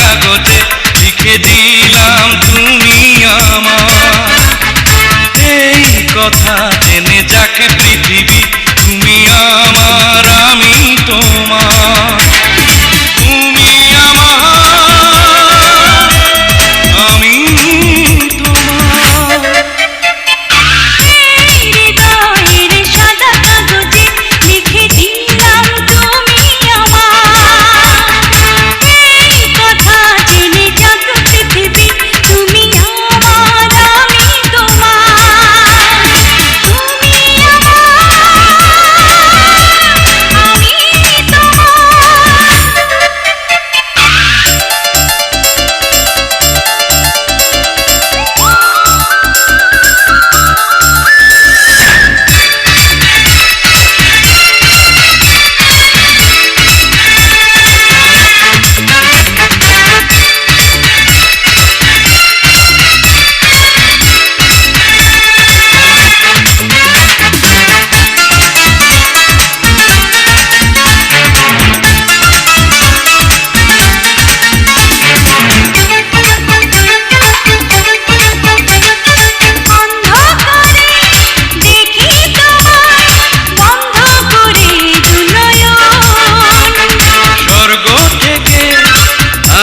কাগজে লিখে দিলাম তুমি আমার। এই কথা জেনে যাক পৃথিবী, তুমি আমার আমি তোমার। তুমি আমার আমি তোমার। হৃদয়ের সাদা কাগজে লিখে দিলাম তুমি আমার। এই কথা জেনে যাক পৃথিবী, তুমি আমার আমি তোমার। তুমি আমার আমি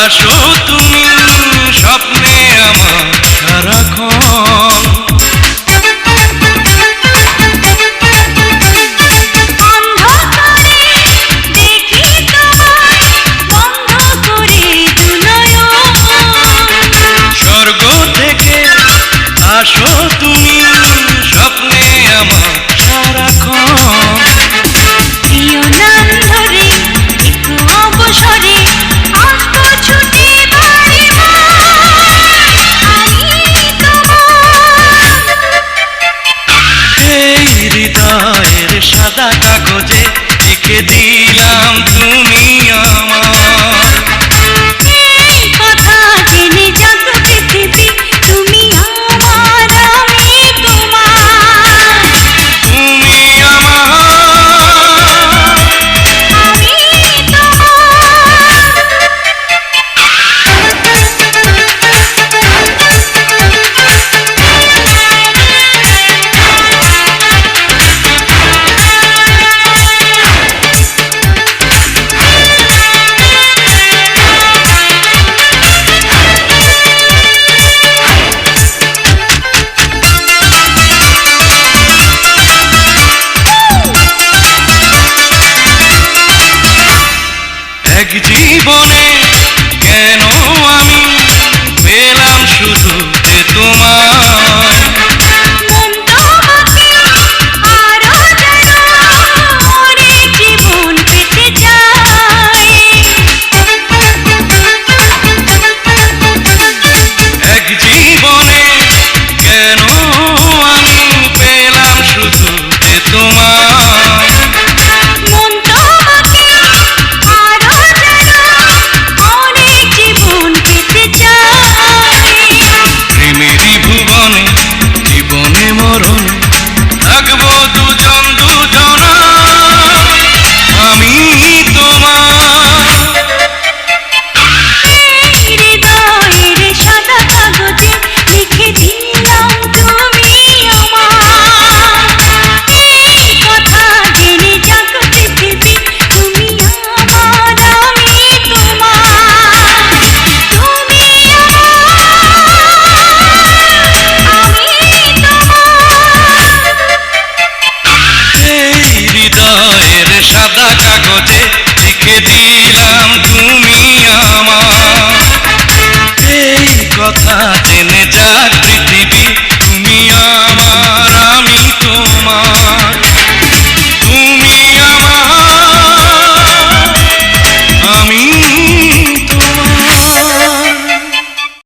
আসো তুমি স্বপ্নে আমার সারাক্ষণ। স্বর্গ থেকে আসো তুমি স্বপ্নে আমার সারাক্ষণ। প্রিয় নাম ধরে একটু অবসরে আসবো ছুটে বাড়ি আমি তোমার। এই হৃদয়ের সাদা কাগজে লিখে দিলাম তুমি আমার। এই কথা জেনে যাক পৃথিবী, তুমি আমার আমি তোমার। তুমি আমার আমি তোমার। এক জীবনে কেন আমি পেলাম শুধু যে তোমায়। মন তোমাকে আরো যেন অনেক জীবন পেতে চায়। এক জীবনে কেন আমি পেলাম শুধু যে তোমায়। মন তোমাকে আরো যেন অনেক জীবন পেতে চায়। প্রেমেরই ভুবনে জীবনে মরণে থাকবো দুজন দুজনা আমি তোমার। হৃদয়ের সাদা কাগজে লিখে দিলাম তুমি আমার। এই কথা জেনে যাক পৃথিবী, তুমি আমার আমি তোমার। তুমি এই হৃদয়ের সাদা কাগজে লিখে দিলাম তুমি আমার। এই কথা জেনে যাক পৃথিবী, তুমি আমার আমি তোমার।